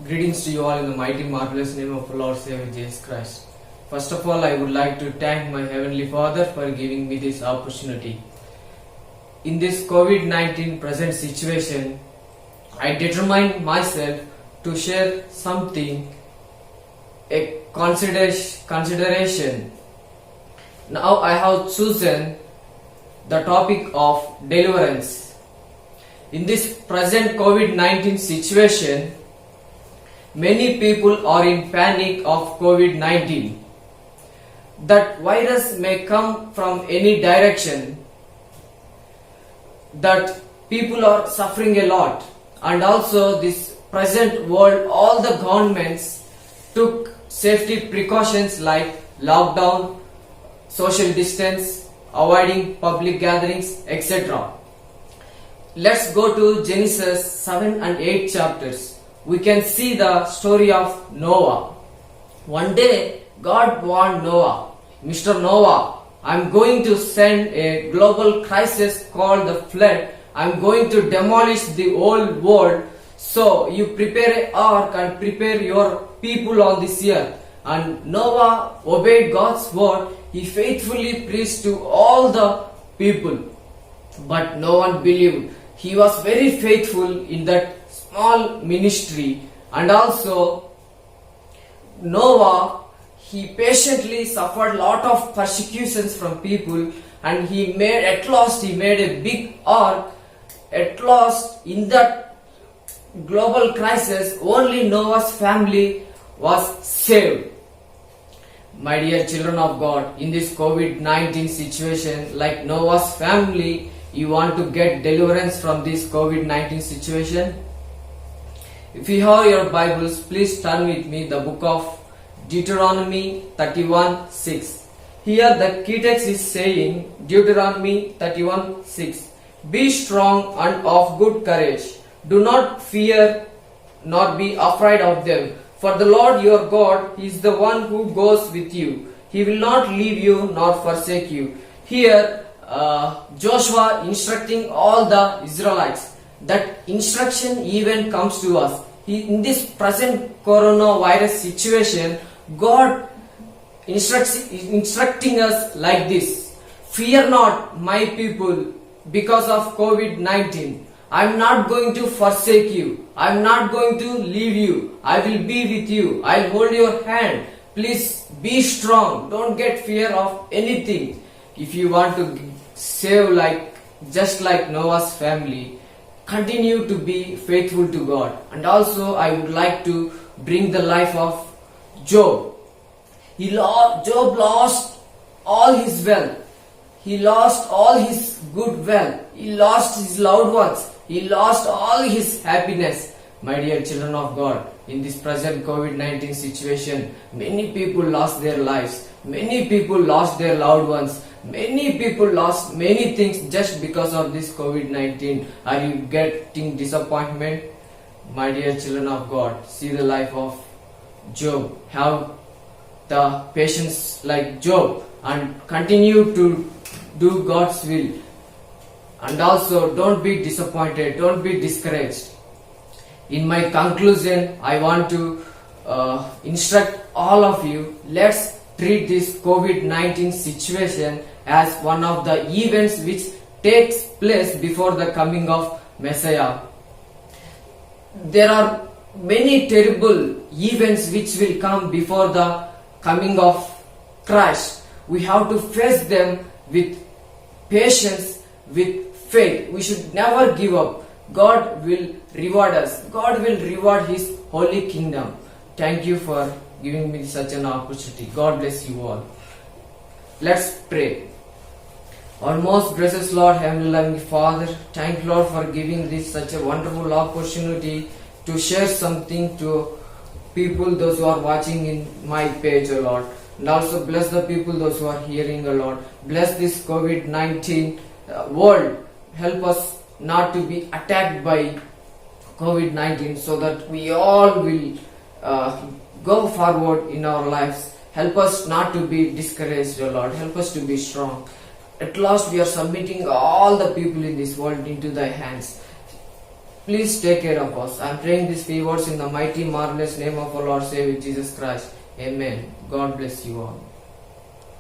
Greetings to you all in the mighty, marvelous name of our Lord Savior Jesus Christ. First of all, I would like to thank my Heavenly Father for giving me this opportunity. In this COVID-19 present situation, I determined myself to share something, a consideration. Now I have chosen the topic of deliverance. In this present COVID-19 situation, many people are in panic of COVID-19. That virus may come from any direction. That people are suffering a lot. And also this present world, all the governments took safety precautions like lockdown, social distance, avoiding public gatherings, etc. Let's go to Genesis 7 and 8 chapters. We can see the story of Noah. One day, God warned Noah, Mr. Noah, I'm going to send a global crisis called the flood. I'm going to demolish the old world. So you prepare an ark and prepare your people on this earth. And Noah obeyed God's word. He faithfully preached to all the people. But no one believed. He was very faithful in that small ministry, and also Noah, he patiently suffered lot of persecutions from people, and he made a big ark. At last, in that global crisis, only Noah's family was saved. My dear children of God, in this COVID-19 situation, like Noah's family, you want to get deliverance from this COVID-19 situation? If you have your Bibles, please turn with me the book of Deuteronomy 31:6. Here the key text is saying, Deuteronomy 31:6, be strong and of good courage. Do not fear nor be afraid of them. For the Lord your God is the one who goes with you. He will not leave you nor forsake you. Here Joshua instructing all the Israelites. That instruction even comes to us. In this present coronavirus situation, God instructing us like this. Fear not, my people, because of COVID-19. I am not going to forsake you. I am not going to leave you. I will be with you. I will hold your hand. Please be strong. Don't get fear of anything. If you want to save just like Noah's family, continue to be faithful to God. And also I would like to bring the life of Job. Job lost all his wealth. He lost all his good wealth. He lost his loved ones. He lost all his happiness. My dear children of God, in this present COVID-19 situation, many people lost their lives. Many people lost their loved ones. Many people lost many things just because of this COVID-19. Are you getting disappointment? My dear children of God, see the life of Job. Have the patience like Job and continue to do God's will. And also don't be disappointed, don't be discouraged. In my conclusion, I want to instruct all of you, let's treat this COVID-19 situation as one of the events which takes place before the coming of Messiah. There are many terrible events which will come before the coming of Christ. We have to face them with patience, with faith. We should never give up. God will reward us. God will reward His holy kingdom. Thank you for giving me such an opportunity. God bless you all. Let's pray. Our most gracious Lord, Heavenly Father, thank you, Lord, for giving this such a wonderful opportunity to share something to people, those who are watching in my page, O Lord. And also bless the people, those who are hearing, O Lord. Bless this COVID-19 world. Help us not to be attacked by COVID-19 so that we all will go forward in our lives. Help us not to be discouraged, O Lord. Help us to be strong. At last we are submitting all the people in this world into thy hands. Please take care of us. I am praying these few words in the mighty, marvelous name of our Lord Savior Jesus Christ. Amen. God bless you all.